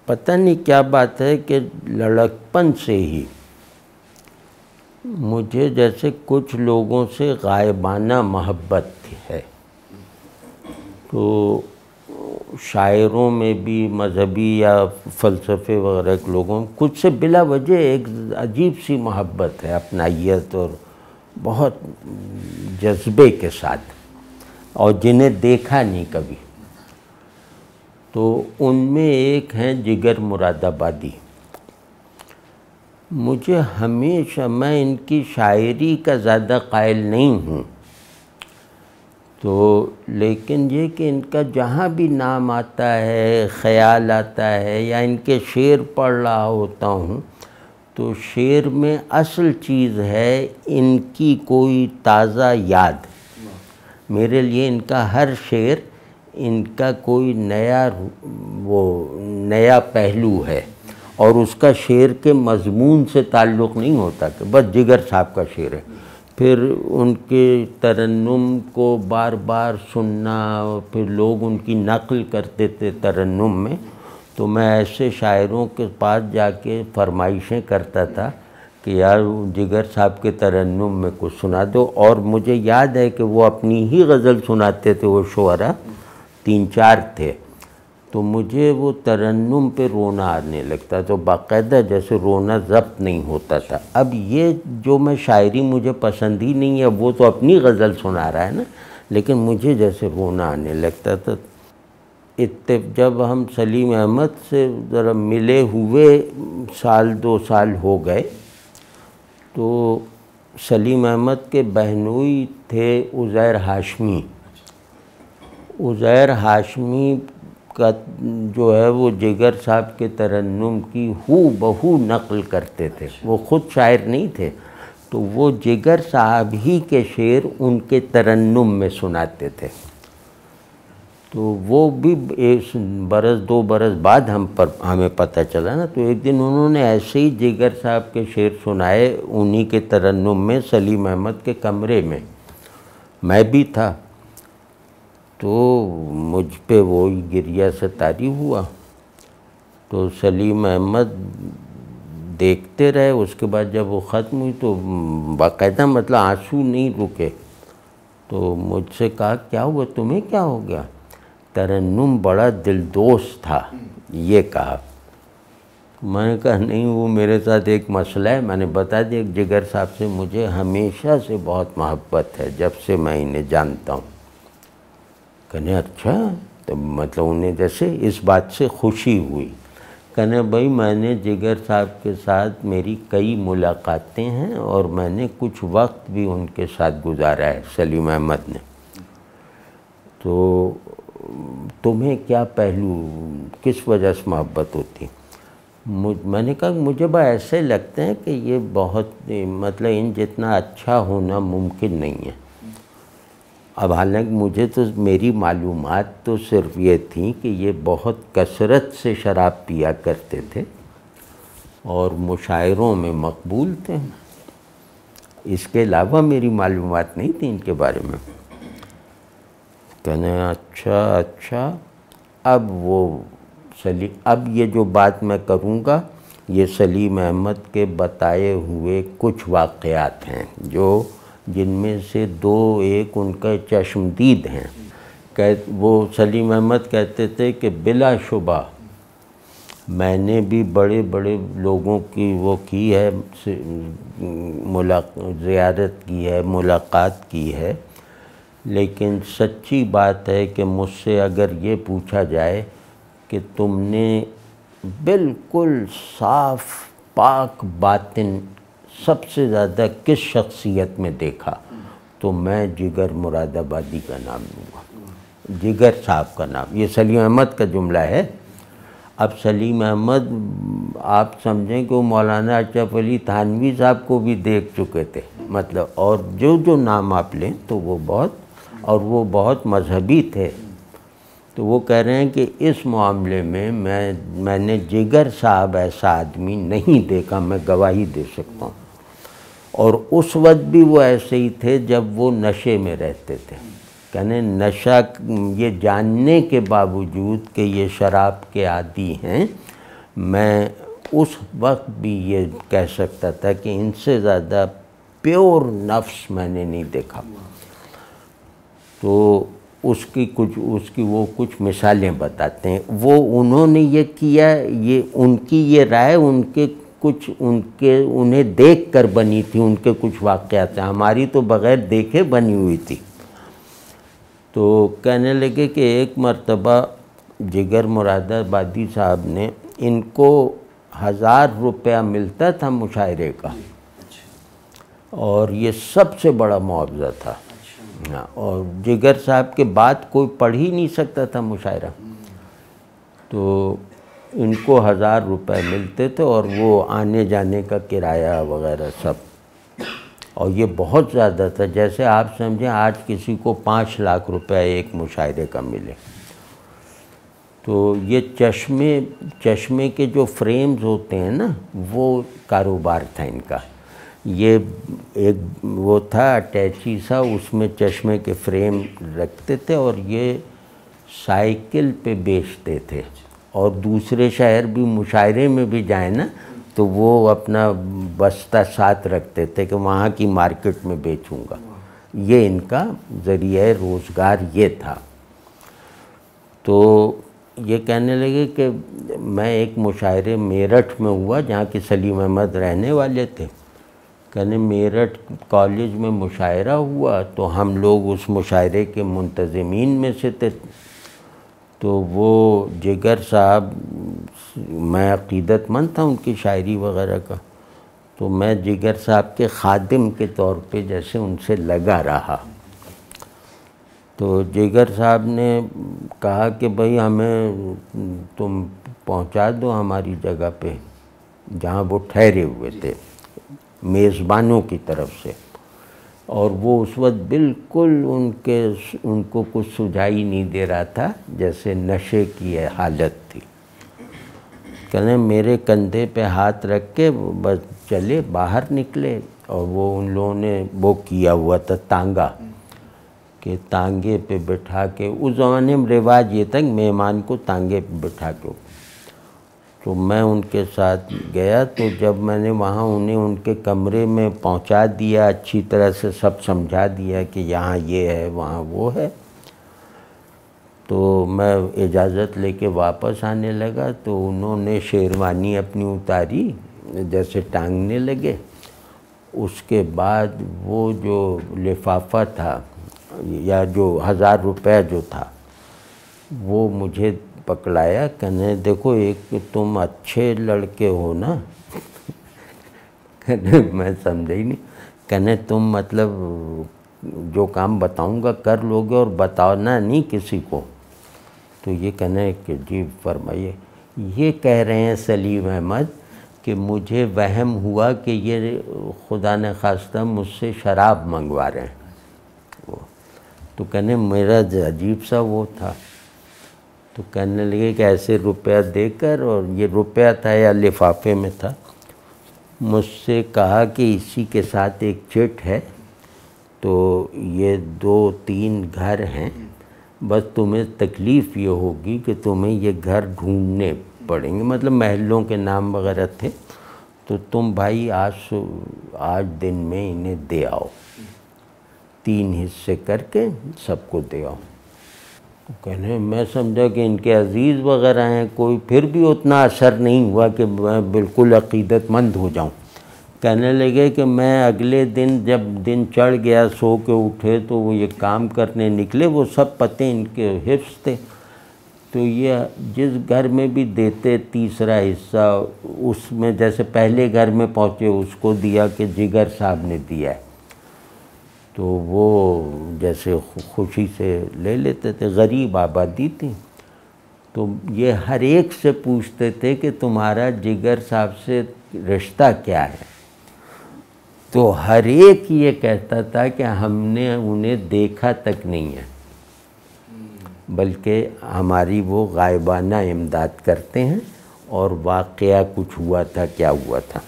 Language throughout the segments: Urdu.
پتہ نہیں کیا بات ہے کہ لڑکپن سے ہی مجھے جیسے کچھ لوگوں سے غائبانہ محبت ہے. تو شاعروں میں بھی مذہبی یا فلسفے وغیرہ کے لوگوں میں کچھ سے بلا وجہ ایک عجیب سی محبت ہے، اپنائیت اور بہت جذبے کے ساتھ، اور جنہیں دیکھا نہیں کبھی. تو ان میں ایک ہیں جگر مراد آبادی. مجھے ہمیشہ، میں ان کی شاعری کا زیادہ قائل نہیں ہوں، تو لیکن یہ کہ ان کا جہاں بھی نام آتا ہے، خیال آتا ہے، یا ان کے شعر پڑھ رہا ہوتا ہوں، تو شعر میں اصل چیز ہے ان کی کوئی تازہ یاد. میرے لیے ان کا ہر شعر ان کا کوئی نیا پہلو ہے، اور اس کا شعر کے مضمون سے تعلق نہیں ہوتا کہ بس جگر صاحب کا شعر ہے. پھر ان کے ترنم کو بار بار سننا، پھر لوگ ان کی نقل کرتے تھے ترنم میں، تو میں ایسے شاعروں کے پاس جا کے فرمائشیں کرتا تھا کہ یار جگر صاحب کے ترنم میں کچھ سنا دو. اور مجھے یاد ہے کہ وہ اپنی ہی غزل سناتے تھے، وہ شعراء 3-4 تھے، تو مجھے وہ ترنم پہ رونا آنے لگتا، تو باقاعدہ جیسے رونا ضبط نہیں ہوتا تھا. اب یہ جو میں شاعری مجھے پسند ہی نہیں ہے، وہ تو اپنی غزل سنا رہا ہے نا، لیکن مجھے جیسے رونا آنے لگتا تھا. جب ہم سلیم احمد سے ذرا ملے ہوئے 1-2 سال ہو گئے، تو سلیم احمد کے بہنوئی تھے عزیر ہاشمی. عزیر ہاشمی کا جو ہے وہ جگر صاحب کے ترنم کی ہو بہو نقل کرتے تھے. وہ خود شاعر نہیں تھے، تو وہ جگر صاحب ہی کے شعر ان کے ترنم میں سناتے تھے. تو وہ بھی 1-2 برس بعد ہمیں پتہ چلا نا. تو ایک دن انہوں نے ایسے ہی جگر صاحب کے شعر سنائے انہی کے ترنم میں سلیم احمد کے کمرے میں. میں بھی تھا، تو مجھ پہ وہی گریہ سے طاری ہوا. تو سلیم احمد دیکھتے رہے. اس کے بعد جب وہ ختم ہوئی تو باقاعدہ مطلب آنسو نہیں رکے. تو مجھ سے کہا کیا ہوا، تمہیں کیا ہو گیا؟ ترنم بڑا دلدوز تھا، یہ کہا. میں نے کہا نہیں، وہ میرے ساتھ ایک مسئلہ ہے. میں نے بتا دیا کہ جگر صاحب سے مجھے ہمیشہ سے بہت محبت ہے، جب سے میں انہیں جانتا ہوں. کہنے اچھا، تو مطلب انہیں جیسے اس بات سے خوشی ہوئی. کہنے بھائی میں نے جگر صاحب کے ساتھ میری کئی ملاقاتیں ہیں، اور میں نے کچھ وقت بھی ان کے ساتھ گزارا ہے، سلیم احمد نے. تو تمہیں کیا پہلو، کس وجہ سے محبت ہوتی؟ میں نے کہا مجھے ایسے لگتے ہیں کہ یہ بہت مطلب ان جتنا اچھا ہونا ممکن نہیں ہے. اب حالانکہ مجھے تو میری معلومات تو صرف یہ تھیں کہ یہ بہت کثرت سے شراب پیا کرتے تھے اور مشاعروں میں مقبول تھے. اس کے علاوہ میری معلومات نہیں تھی ان کے بارے میں. کہنے اچھا. اب یہ جو بات میں کروں گا یہ سلیم احمد کے بتائے ہوئے کچھ واقعات ہیں، جن میں سے 2 ایک ان کا چشمدید ہیں. وہ سلیم احمد کہتے تھے کہ بلا شبہ میں نے بھی بڑے بڑے لوگوں کی وہ کی ہے، زیارت کی ہے، ملاقات کی ہے، لیکن سچی بات ہے کہ مجھ سے اگر یہ پوچھا جائے کہ تم نے بالکل صاف پاک باطن سب سے زیادہ کس شخصیت میں دیکھا، تو میں جگر مراد آبادی کا نام لوں گا، جگر صاحب کا نام. یہ سلیم احمد کا جملہ ہے. اب سلیم احمد آپ سمجھیں کہ وہ مولانا اشرف علی تھانوی صاحب کو بھی دیکھ چکے تھے، مطلب، اور جو نام آپ لیں تو وہ بہت مذہبی تھے. تو وہ کہہ رہے ہیں کہ اس معاملے میں میں نے جگر صاحب ایسا آدمی نہیں دیکھا، میں گواہی دے سکتا ہوں. اور اس وقت بھی وہ ایسے ہی تھے جب وہ نشے میں رہتے تھے. کہنے نشہ، یہ جاننے کے باوجود کہ یہ شراب کے عادی ہیں، میں اس وقت بھی یہ کہہ سکتا تھا کہ ان سے زیادہ پیور نفس میں نے نہیں دیکھا۔ تو اس کی وہ کچھ مثالیں بتاتے ہیں۔ وہ انہوں نے یہ کیا، یہ ان کی یہ رائے انہیں دیکھ کر بنی تھی، ان کے کچھ واقعات ہیں، ہماری تو بغیر دیکھے بنی ہوئی تھی۔ تو کہنے لگے کہ ایک مرتبہ جگر مراد آبادی صاحب نے، ان کو 1000 روپیہ ملتا تھا مشاعرے کا، اور یہ سب سے بڑا معاوضہ تھا، اور جگر صاحب کے بعد کوئی پڑھ ہی نہیں سکتا تھا مشاعرہ۔ تو ان کو 1000 روپے ملتے تھے، اور وہ آنے جانے کا کرایہ وغیرہ سب، اور یہ بہت زیادہ تھا، جیسے آپ سمجھیں آج کسی کو 5 لاکھ روپے ایک مشاعرے کا ملے۔ تو یہ چشمے کے جو فریمز ہوتے ہیں نا، وہ کاروبار تھا ان کا۔ یہ ایک وہ تھا اٹیچی سا، اس میں چشمے کے فریم رکھتے تھے، اور یہ سائیکل پہ بیچتے تھے، اور دوسرے شہر بھی مشاعرے میں بھی جائیں نا تو وہ اپنا بستہ ساتھ رکھتے تھے کہ وہاں کی مارکیٹ میں بیچوں گا۔ یہ ان کا ذریعہ روزگار یہ تھا۔ تو یہ کہنے لگے کہ میں ایک مشاعرے میرٹھ میں ہوا، جہاں کہ سلیم احمد رہنے والے تھے، کہنے میرٹھ کالج میں مشاعرہ ہوا، تو ہم لوگ اس مشاعرے کے منتظمین میں سے تھے۔ تو وہ جگر صاحب، میں عقیدت مند تھا ان کی شاعری وغیرہ کا، تو میں جگر صاحب کے خادم کے طور پہ جیسے ان سے لگا رہا۔ تو جگر صاحب نے کہا کہ بھئی ہمیں تم پہنچا دو ہماری جگہ پہ جہاں وہ ٹھہرے ہوئے تھے، میزبانوں کی طرف سے۔ اور وہ اس وقت بالکل ان کو کچھ سجائی نہیں دے رہا تھا، جیسے نشے کی حالت تھی۔ کہنے میرے کندھے پہ ہاتھ رکھ کے بس چلے، باہر نکلے، اور وہ ان لوگوں نے وہ کیا ہوا تھا تانگا، کہ تانگے پہ بٹھا کے، اس زمانے میں رواج یہ تھا کہ مہمان کو تانگے پہ بٹھا کے، تو میں ان کے ساتھ گیا۔ تو جب میں نے وہاں انہیں ان کے کمرے میں پہنچا دیا، اچھی طرح سے سب سمجھا دیا کہ یہاں یہ ہے وہاں وہ ہے، تو میں اجازت لے کے واپس آنے لگا، تو انہوں نے شیروانی اپنی اتاری، جیسے ٹانگنے لگے۔ اس کے بعد وہ جو لفافہ تھا، یا جو 1000 روپے جو تھا، وہ مجھے پکڑایا، کہنے دیکھو ایک تم اچھے لڑکے ہو نا، کہنے میں سمجھا ہی نہیں، کہنے تم مطلب جو کام بتاؤں گا کر لو گے، اور بتانا نہیں کسی کو۔ تو یہ کہنے کہ جی فرمائیے۔ یہ کہہ رہے ہیں سلیم احمد کہ مجھے وہم ہوا کہ یہ خدا نخواستہ مجھ سے شراب منگوا رہے ہیں، تو کہنے میرا عجیب سا وہ تھا، تو کہنے لگے کہ ایسے روپیہ دے کر، اور یہ روپیہ تھا یا لفافے میں تھا، مجھ سے کہا کہ اسی کے ساتھ ایک چٹ ہے، تو یہ 2-3 گھر ہیں، بس تمہیں تکلیف یہ ہوگی کہ تمہیں یہ گھر ڈھونڈنے پڑیں گے، مطلب محلوں کے نام وغیرہ تھے، تو تم بھائی آج دن میں انہیں دے آؤ، 3 حصے کر کے سب کو دے آؤ۔ کہنے میں سمجھا کہ ان کے عزیز وغیرہ ہیں، کوئی پھر بھی اتنا اثر نہیں ہوا کہ میں بالکل عقیدت مند ہو جاؤں۔ کہنے لگے کہ میں اگلے دن جب دن چڑھ گیا، سو کے اٹھے تو وہ یہ کام کرنے نکلے، وہ سب پتے ان کے حفظ تھے، تو یہ جس گھر میں بھی دیتے 3 حصہ، اس میں جیسے پہلے گھر میں پہنچے اس کو دیا کہ جگر صاحب نے دیا ہے، تو وہ جیسے خوشی سے لے لیتے تھے۔ غریب آبادی تھی، تو یہ ہر ایک سے پوچھتے تھے کہ تمہارا جگر صاحب سے رشتہ کیا ہے، تو ہر ایک یہ کہتا تھا کہ ہم نے انہیں دیکھا تک نہیں ہے، بلکہ ہماری وہ غائبانہ امداد کرتے ہیں، اور واقعہ کچھ ہوا تھا، کیا ہوا تھا۔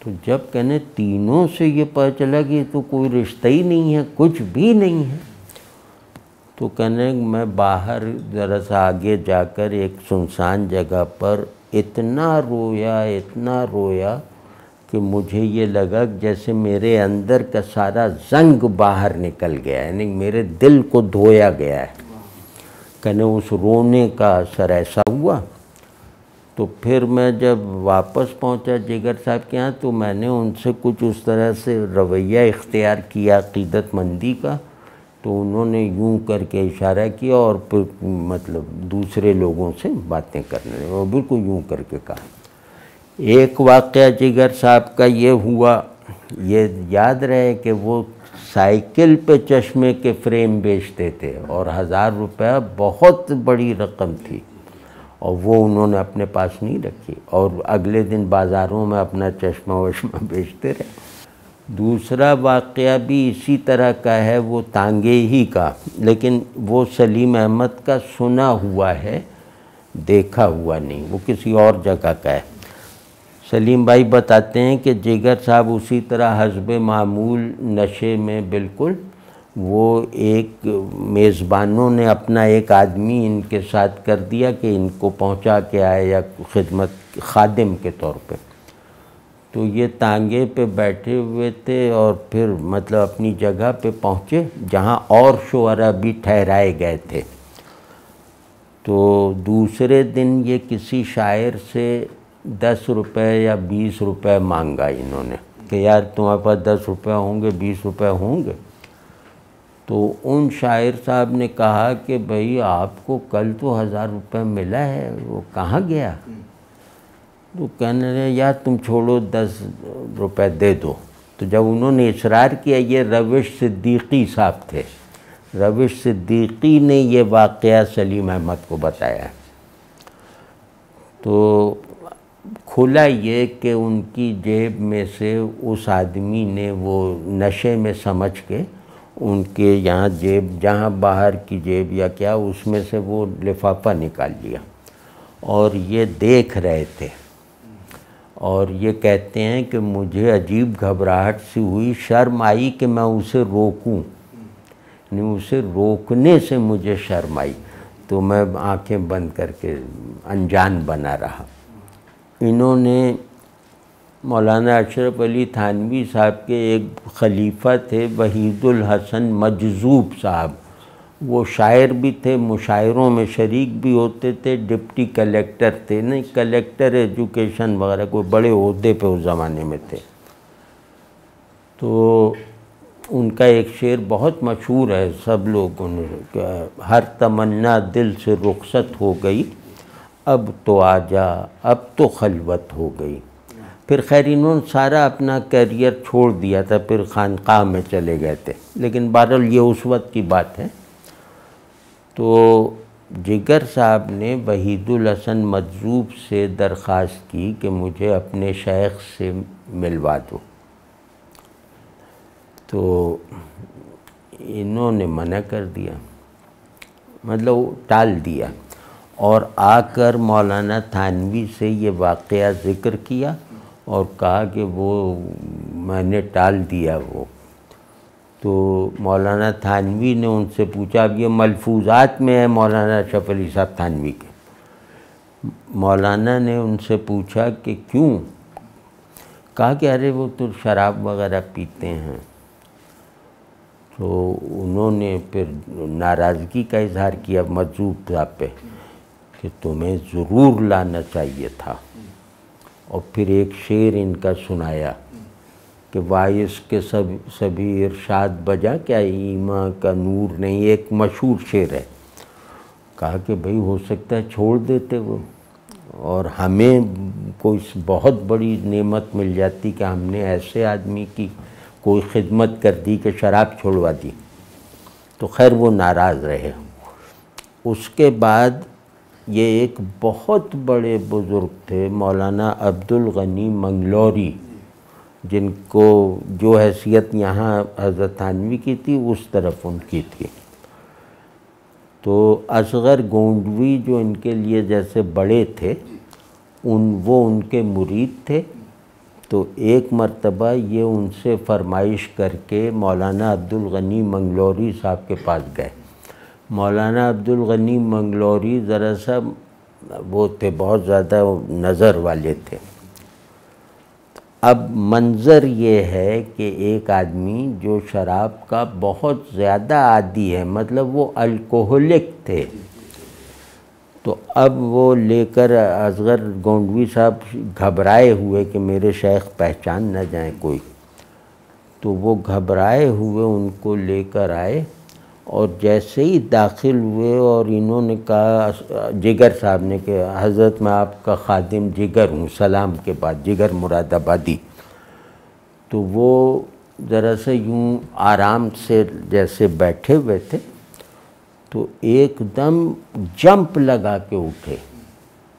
تو جب کہنے تینوں سے یہ پتہ چلا کہ یہ تو کوئی رشتہ ہی نہیں ہے، کچھ بھی نہیں ہے، تو کہنے میں باہر ذرا سا آگے جا کر ایک سنسان جگہ پر اتنا رویا کہ مجھے یہ لگا جیسے میرے اندر کا سارا زنگ باہر نکل گیا، یعنی میرے دل کو دھویا گیا ہے۔ کہنے اس رونے کا اثر ایسا ہوا۔ تو پھر میں جب واپس پہنچا جگر صاحب کے ہاں تو میں نے ان سے کچھ اس طرح سے رویہ اختیار کیا عقیدت مندی کا، تو انہوں نے یوں کر کے اشارہ کیا اور پھر مطلب دوسرے لوگوں سے باتیں کرنے لگے، اور بالکل یوں کر کے کہا۔ ایک واقعہ جگر صاحب کا یہ ہوا، یہ یاد رہے کہ وہ سائیکل پہ چشمے کے فریم بیچتے تھے اور 1000 روپیہ بہت بڑی رقم تھی، اور وہ انہوں نے اپنے پاس نہیں رکھی، اور اگلے دن بازاروں میں اپنا چشمہ وشمہ بیچتے رہے۔ دوسرا واقعہ بھی اسی طرح کا ہے، وہ تانگے ہی کا، لیکن وہ سلیم احمد کا سنا ہوا ہے، دیکھا ہوا نہیں، وہ کسی اور جگہ کا ہے۔ سلیم بھائی بتاتے ہیں کہ جگر صاحب اسی طرح حسب معمول نشے میں بالکل، وہ ایک میزبانوں نے اپنا ایک آدمی ان کے ساتھ کر دیا کہ ان کو پہنچا کے آئے یا خدمت خادم کے طور پہ، تو یہ تانگے پہ بیٹھے ہوئے تھے اور پھر مطلب اپنی جگہ پہ پہنچے جہاں اور شعراء بھی ٹھہرائے گئے تھے۔ تو دوسرے دن یہ کسی شاعر سے 10 روپے یا 20 روپے مانگا انہوں نے کہ یار تمہارے پاس 10 روپے ہوں گے، 20 روپے ہوں گے؟ تو ان شاعر صاحب نے کہا کہ بھئی آپ کو کل تو 1000 روپے ملا ہے، وہ کہاں گیا؟ تو کہنے لگے یار تم چھوڑو، 10 روپے دے دو۔ تو جب انہوں نے اصرار کیا، یہ روش صدیقی صاحب تھے، روش صدیقی نے یہ واقعہ سلیم احمد کو بتایا۔ تو کھلا یہ کہ ان کی جیب میں سے اس آدمی نے وہ نشے میں سمجھ کے ان کے یہاں جیب، جہاں باہر کی جیب یا کیا، اس میں سے وہ لفافہ نکال لیا اور یہ دیکھ رہے تھے، اور یہ کہتے ہیں کہ مجھے عجیب گھبراہٹ سی ہوئی، شرم آئی کہ میں اسے روکوں، یعنی اسے روکنے سے مجھے شرم آئی، تو میں آنکھیں بند کر کے انجان بنا رہا۔ انہوں نے مولانا اشرف علی تھانوی صاحب کے ایک خلیفہ تھے، وحید الحسن مجذوب صاحب، وہ شاعر بھی تھے، مشاعروں میں شریک بھی ہوتے تھے، ڈپٹی کلیکٹر تھے، نہیں کلیکٹر ایجوکیشن وغیرہ، کوئی بڑے عہدے پہ اس زمانے میں تھے۔ تو ان کا ایک شعر بہت مشہور ہے، سب لوگوں نے، کہ ہر تمنا دل سے رخصت ہو گئی، اب تو آجا، اب تو خلوت ہو گئی۔ پھر خیر انہوں نے سارا اپنا کیریئر چھوڑ دیا تھا، پھر خانقاہ میں چلے گئے تھے، لیکن بہرحال یہ اس وقت کی بات ہے۔ تو جگر صاحب نے وحید الحسن مجذوب سے درخواست کی کہ مجھے اپنے شیخ سے ملوا دو، تو انہوں نے منع کر دیا، مطلب ٹال دیا، اور آ کر مولانا تھانوی سے یہ واقعہ ذکر کیا اور کہا کہ وہ میں نے ٹال دیا وہ۔ تو مولانا تھانوی نے ان سے پوچھا، اب یہ ملفوظات میں ہے مولانا اشرف علی صاحب تھانوی کے، مولانا نے ان سے پوچھا کہ کیوں؟ کہا کہ ارے وہ تو شراب وغیرہ پیتے ہیں۔ تو انہوں نے پھر ناراضگی کا اظہار کیا مجذوب صاحب پہ کہ تمہیں ضرور لانا چاہیے تھا، اور پھر ایک شعر ان کا سنایا کہ وائس کے سبھی ارشاد بجا، کیا ایماں کا نور نہیں، ایک مشہور شعر ہے۔ کہا کہ بھئی ہو سکتا ہے چھوڑ دیتے وہ، اور ہمیں کوئی بہت بڑی نعمت مل جاتی کہ ہم نے ایسے آدمی کی کوئی خدمت کر دی کہ شراب چھوڑوا دی۔ تو خیر وہ ناراض رہے۔ اس کے بعد یہ ایک بہت بڑے بزرگ تھے مولانا عبدالغنی منگلوری، جن کو جو حیثیت یہاں حضرت تھانوی کی تھی اس طرف ان کی تھی۔ تو اصغر گونڈوی جو ان کے لیے جیسے بڑے تھے، وہ ان کے مرید تھے۔ تو ایک مرتبہ یہ ان سے فرمائش کر کے مولانا عبدالغنی منگلوری صاحب کے پاس گئے۔ مولانا عبدالغنی منگلوری ذرا سا وہ تھے، بہت زیادہ نظر والے تھے۔ اب منظر یہ ہے کہ ایک آدمی جو شراب کا بہت زیادہ عادی ہے، مطلب وہ الکوہولک تھے، تو اب وہ لے کر اصغر گونڈوی صاحب گھبرائے ہوئے کہ میرے شیخ پہچان نہ جائیں کوئی، تو وہ گھبرائے ہوئے ان کو لے کر آئے، اور جیسے ہی داخل ہوئے اور انہوں نے کہا، جگر صاحب نے کہ حضرت میں آپ کا خادم جگر ہوں، سلام کے بعد جگر مراد آبادی، تو وہ ذرا سے یوں آرام سے جیسے بیٹھے ہوئے تھے، تو ایک دم جمپ لگا کے اٹھے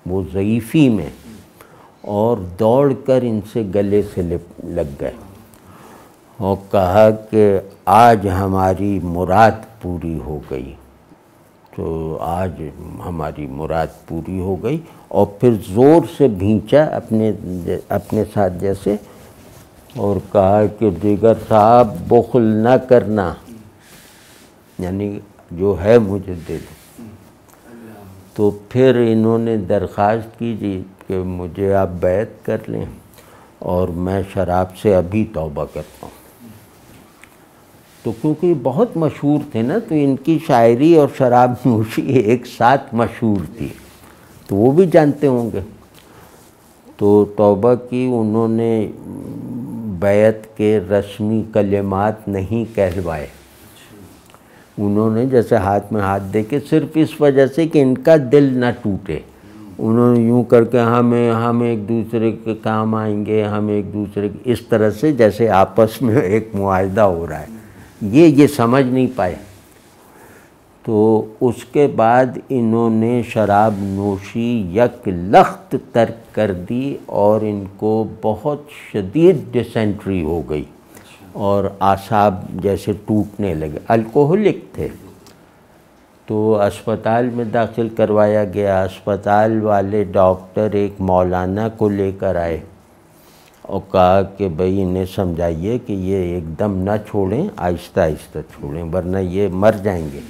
وہ ضعیفی میں، اور دوڑ کر ان سے گلے سے لگ گئے اور کہا کہ آج ہماری مراد پوری ہو گئی، تو آج ہماری مراد پوری ہو گئی، اور پھر زور سے بھینچا اپنے ساتھ جیسے، اور کہا کہ جگر صاحب بخل نہ کرنا، یعنی جو ہے مجھے دے دو۔ تو پھر انہوں نے درخواست کی جی کہ مجھے آپ بیعت کر لیں اور میں شراب سے ابھی توبہ کرتا ہوں۔ تو کیونکہ یہ بہت مشہور تھے نا، تو ان کی شاعری اور شراب نوشی ایک ساتھ مشہور تھی، تو وہ بھی جانتے ہوں گے۔ تو توبہ کی، انہوں نے بیعت کے رسمی کلمات نہیں کہلوائے، انہوں نے جیسے ہاتھ میں ہاتھ دے کے، صرف اس وجہ سے کہ ان کا دل نہ ٹوٹے، انہوں نے یوں کر کے ہم ایک دوسرے کے کام آئیں گے، ہم ایک دوسرے کے، اس طرح سے جیسے آپس میں ایک معاہدہ ہو رہا ہے، یہ سمجھ نہیں پائے۔ تو اس کے بعد انہوں نے شراب نوشی یک لخت ترک کر دی، اور ان کو بہت شدید ڈسینٹری ہو گئی اور اعصاب جیسے ٹوٹنے لگے، الکوہولک تھے۔ تو اسپتال میں داخل کروایا گیا، اسپتال والے ڈاکٹر ایک مولانا کو لے کر آئے اور کہا کہ بھئی انہیں سمجھائیے کہ یہ ایک دم نہ چھوڑیں، آہستہ آہستہ چھوڑیں ورنہ یہ مر جائیں گے۔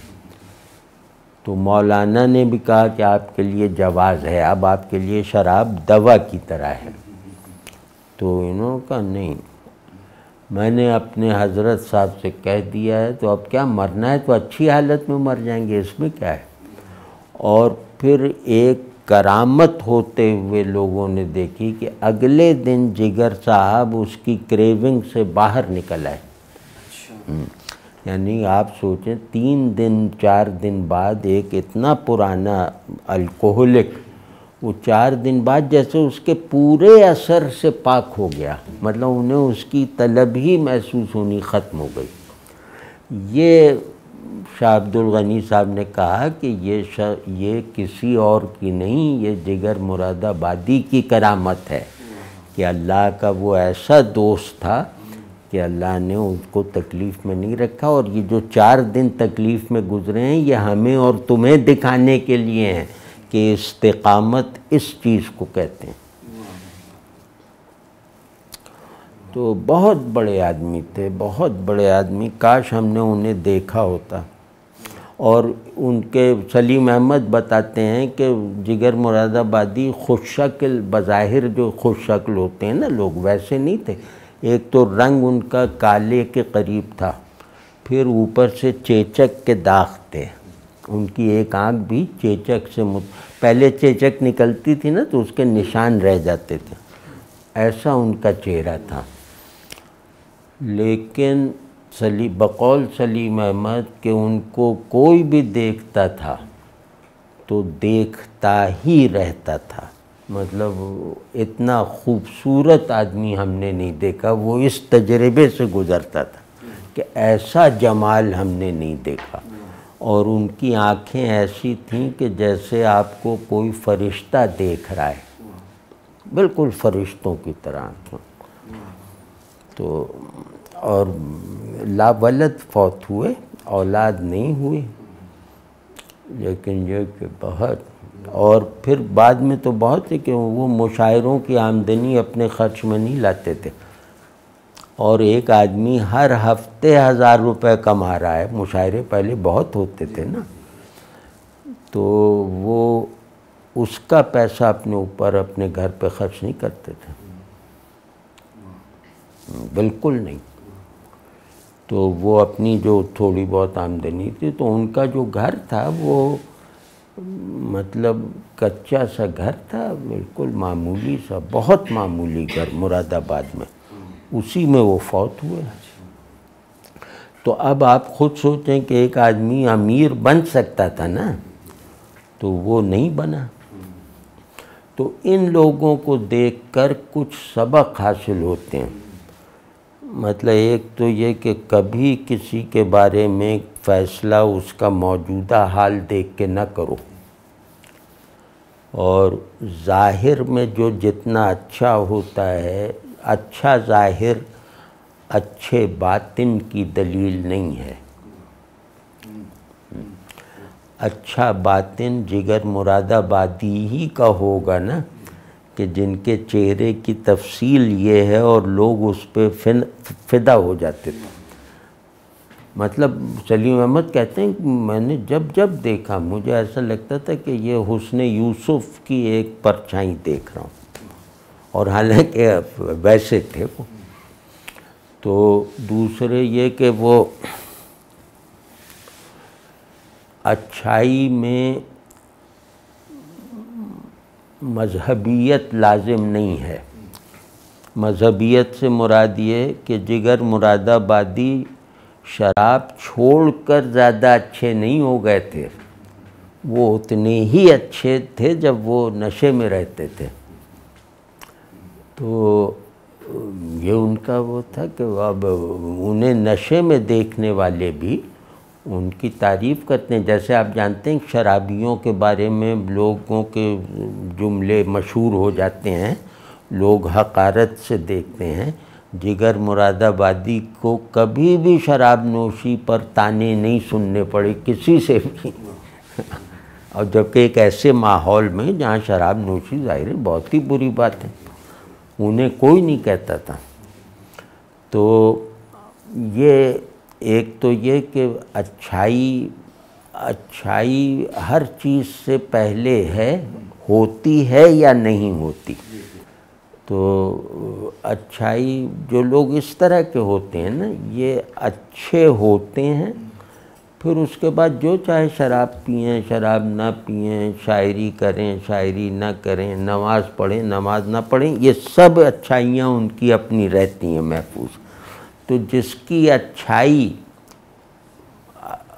تو مولانا نے بھی کہا کہ آپ کے لیے جواز ہے، اب آپ کے لیے شراب دوا کی طرح ہے۔ تو انہوں نے کہا نہیں، میں نے اپنے حضرت صاحب سے کہہ دیا ہے، تو اب کیا مرنا ہے تو اچھی حالت میں مر جائیں گے، اس میں کیا ہے۔ اور پھر ایک کرامت ہوتے ہوئے لوگوں نے دیکھی کہ اگلے دن جگر صاحب اس کی کریونگ سے باہر نکل آئے۔ یعنی آپ سوچیں 3 دن 4 دن بعد ایک اتنا پرانا الکوہولک، وہ 4 دن بعد جیسے اس کے پورے اثر سے پاک ہو گیا، مطلب انہیں اس کی طلب ہی محسوس ہونی ختم ہو گئی۔ یہ شاہ عبد الغنی صاحب نے کہا کہ یہ کسی اور کی نہیں، یہ جگر مراد آبادی کی کرامت ہے کہ اللہ کا وہ ایسا دوست تھا کہ اللہ نے ان کو تکلیف میں نہیں رکھا، اور یہ جو 4 دن تکلیف میں گزرے ہیں یہ ہمیں اور تمہیں دکھانے کے لیے ہیں کہ استقامت اس چیز کو کہتے ہیں۔ تو بہت بڑے آدمی تھے، بہت بڑے آدمی، کاش ہم نے انہیں دیکھا ہوتا۔ اور ان کے سلیم احمد بتاتے ہیں کہ جگر مراد آبادی خوش شکل، بظاہر جو خوش شکل ہوتے ہیں نا لوگ، ویسے نہیں تھے۔ ایک تو رنگ ان کا کالے کے قریب تھا، پھر اوپر سے چیچک کے داغ تھے، ان کی ایک آنکھ بھی چیچک سے پہلے چیچک نکلتی تھی نا تو اس کے نشان رہ جاتے تھے، ایسا ان کا چہرہ تھا۔ لیکن بقول سلیم احمد کہ ان کو کوئی بھی دیکھتا تھا تو دیکھتا ہی رہتا تھا، مطلب اتنا خوبصورت آدمی ہم نے نہیں دیکھا، وہ اس تجربے سے گزرتا تھا کہ ایسا جمال ہم نے نہیں دیکھا۔ اور ان کی آنکھیں ایسی تھیں کہ جیسے آپ کو کوئی فرشتہ دیکھ رہا ہے، بالکل فرشتوں کی طرح آنکھیں۔ تو اور لاولد فوت ہوئے، اولاد نہیں ہوئی، لیکن یہ کہ بہت، اور پھر بعد میں تو بہت ہے کہ وہ مشاعروں کی آمدنی اپنے خرچ میں نہیں لاتے تھے، اور ایک آدمی ہر ہفتے 1000 روپے کما رہا ہے، مشاعرے پہلے بہت ہوتے تھے نا، تو وہ اس کا پیسہ اپنے اوپر اپنے گھر پہ خرچ نہیں کرتے تھے، بالکل نہیں۔ تو وہ اپنی جو تھوڑی بہت آمدنی تھی تو ان کا جو گھر تھا وہ مطلب کچا سا گھر تھا، بالکل معمولی سا، بہت معمولی گھر مراد آباد میں، اسی میں وہ فوت ہوئے۔ تو اب آپ خود سوچیں کہ ایک آدمی امیر بن سکتا تھا نا، تو وہ نہیں بنا۔ تو ان لوگوں کو دیکھ کر کچھ سبق حاصل ہوتے ہیں۔ مطلب ایک تو یہ کہ کبھی کسی کے بارے میں فیصلہ اس کا موجودہ حال دیکھ کے نہ کرو، اور ظاہر میں جو جتنا اچھا ہوتا ہے، اچھا ظاہر اچھے باطن کی دلیل نہیں ہے۔ اچھا باطن جگر مراد آبادی ہی کا ہوگا نا، کہ جن کے چہرے کی تفصیل یہ ہے اور لوگ اس پہ فدا ہو جاتے تھے۔ مطلب سلیم احمد کہتے ہیں کہ میں نے جب دیکھا مجھے ایسا لگتا تھا کہ یہ حسن یوسف کی ایک پرچھائی دیکھ رہا ہوں، اور حالانکہ ویسے تھے وہ۔ تو دوسرے یہ کہ وہ اچھائی میں مذہبیت لازم نہیں ہے۔ مذہبیت سے مراد یہ کہ جگر مراد آبادی شراب چھوڑ کر زیادہ اچھے نہیں ہو گئے تھے، وہ اتنے ہی اچھے تھے جب وہ نشے میں رہتے تھے۔ تو یہ ان کا وہ تھا کہ اب انہیں نشے میں دیکھنے والے بھی ان کی تعریف کرتے ہیں۔ جیسے آپ جانتے ہیں شرابیوں کے بارے میں لوگوں کے جملے مشہور ہو جاتے ہیں، لوگ حقارت سے دیکھتے ہیں۔ جگر مراد آبادی کو کبھی بھی شراب نوشی پر طعنے نہیں سننے پڑے کسی سے بھی، اور جبکہ ایک ایسے ماحول میں جہاں شراب نوشی ظاہر ہے بہت ہی بری بات ہے، انہیں کوئی نہیں کہتا تھا۔ تو یہ ایک تو یہ کہ اچھائی ہر چیز سے پہلے ہے، ہوتی ہے یا نہیں ہوتی۔ تو اچھائی جو لوگ اس طرح کے ہوتے ہیں نا، یہ اچھے ہوتے ہیں، پھر اس کے بعد جو چاہے شراب پئیں شراب نہ پئیں، شاعری کریں شاعری نہ کریں، نماز پڑھیں نماز نہ پڑھیں، یہ سب اچھائیاں ان کی اپنی رہتی ہیں محفوظ۔ تو جس کی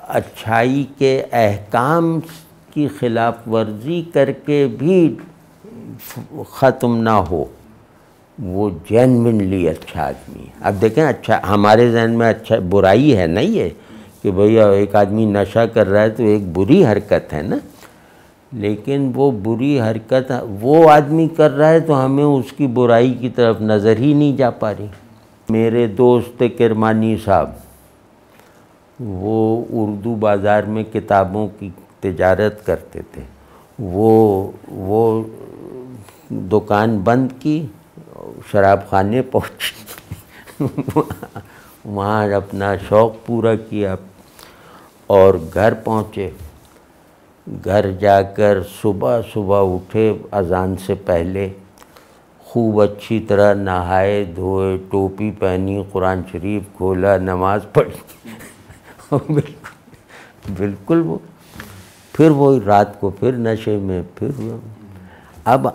اچھائی کے احکام کی خلاف ورزی کر کے بھی ختم نہ ہو، وہ جینوینلی اچھا آدمی ہے۔ اب دیکھیں اچھا ہمارے ذہن میں اچھا برائی ہے نا، یہ کہ بھئی ایک آدمی نشہ کر رہا ہے تو ایک بری حرکت ہے نا، لیکن وہ بری حرکت وہ آدمی کر رہا ہے تو ہمیں اس کی برائی کی طرف نظر ہی نہیں جا پا رہی۔ میرے دوست کرمانی صاحب، وہ اردو بازار میں کتابوں کی تجارت کرتے تھے، وہ دکان بند کی، شراب خانے پہنچے، وہاں اپنا شوق پورا کیا، اور گھر پہنچے۔ گھر جا کر صبح اٹھے اذان سے پہلے، خوب اچھی طرح نہائے دھوئے، ٹوپی پہنی، قرآن شریف کھولا، نماز پڑھی، بالکل وہ پھر وہی رات کو پھر نشے میں پھر۔ اب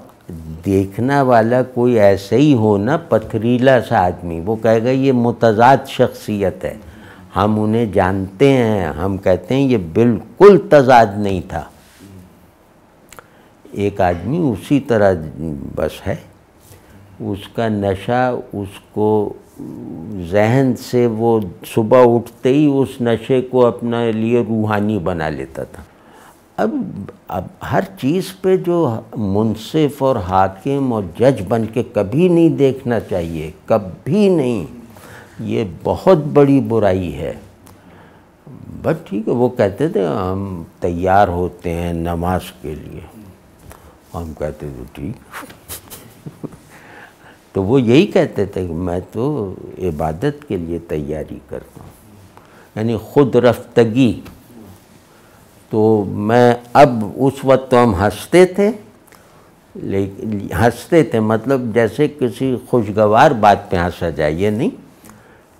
دیکھنا والا کوئی ایسے ہی ہو نا، پتھریلا سا آدمی، وہ کہے گا یہ متضاد شخصیت ہے، ہم انہیں جانتے ہیں، ہم کہتے ہیں یہ بالکل تضاد نہیں تھا۔ ایک آدمی اسی طرح بس ہے، اس کا نشہ اس کو ذہن سے وہ صبح اٹھتے ہی اس نشے کو اپنے لیے روحانی بنا لیتا تھا۔ اب ہر چیز پہ جو منصف اور حاکم اور جج بن کے کبھی نہیں دیکھنا چاہیے، کبھی نہیں، یہ بہت بڑی برائی ہے۔ بس ٹھیک ہے، وہ کہتے تھے ہم تیار ہوتے ہیں نماز کے لیے، ہم کہتے تھے ٹھیک، تو وہ یہی کہتے تھے کہ میں تو عبادت کے لیے تیاری کرتا ہوں، یعنی خود رفتگی۔ تو میں اب اس وقت تو ہم ہنستے تھے، لیکن ہنستے تھے، مطلب جیسے کسی خوشگوار بات پہ ہنسا جائے، یہ نہیں،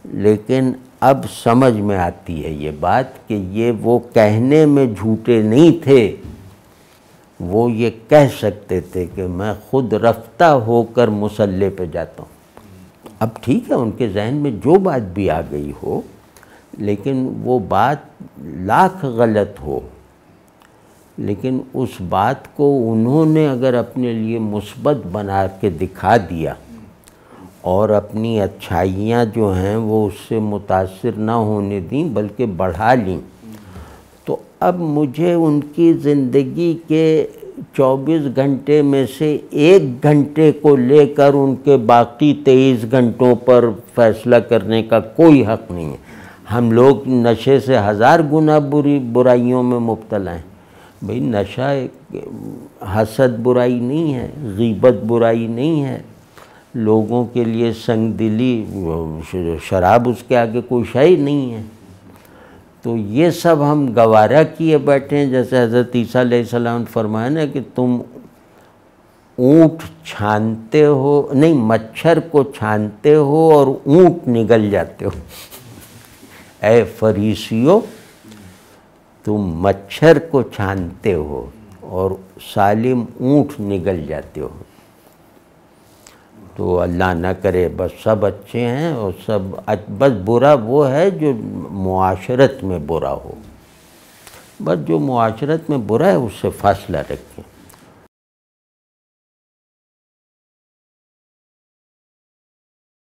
لیکن اب سمجھ میں آتی ہے یہ بات کہ یہ وہ کہنے میں جھوٹے نہیں تھے، وہ یہ کہہ سکتے تھے کہ میں خود رفتہ ہو کر مصلی پہ جاتا ہوں۔ اب ٹھیک ہے ان کے ذہن میں جو بات بھی آ گئی ہو، لیکن وہ بات لاکھ غلط ہو، لیکن اس بات کو انہوں نے اگر اپنے لیے مثبت بنا کے دکھا دیا اور اپنی اچھائیاں جو ہیں وہ اس سے متاثر نہ ہونے دیں بلکہ بڑھا لیں، تو اب مجھے ان کی زندگی کے 24 گھنٹے میں سے 1 گھنٹے کو لے کر ان کے باقی 23 گھنٹوں پر فیصلہ کرنے کا کوئی حق نہیں ہے۔ ہم لوگ نشے سے 1000 گنا برائیوں میں مبتلا ہیں۔ بھئی نشہ حسد برائی نہیں ہے، غیبت برائی نہیں ہے، لوگوں کے لیے سنگ دلی، شراب اس کے آگے کوئی شے نہیں ہے۔ تو یہ سب ہم گوارا کیے بیٹھے ہیں، جیسے حضرت عیسیٰ علیہ السلام نے فرمایا نا کہ تم اونٹ چھانتے ہو، نہیں، مچھر کو چھانتے ہو اور اونٹ نگل جاتے ہو۔ اے فریسیو، تم مچھر کو چھانتے ہو اور سالم اونٹ نگل جاتے ہو۔ تو اللہ نہ کرے، بس سب اچھے ہیں اور سب، بس برا وہ ہے جو معاشرت میں برا ہو، بس جو معاشرت میں برا ہے اس سے فاصلہ رکھیں۔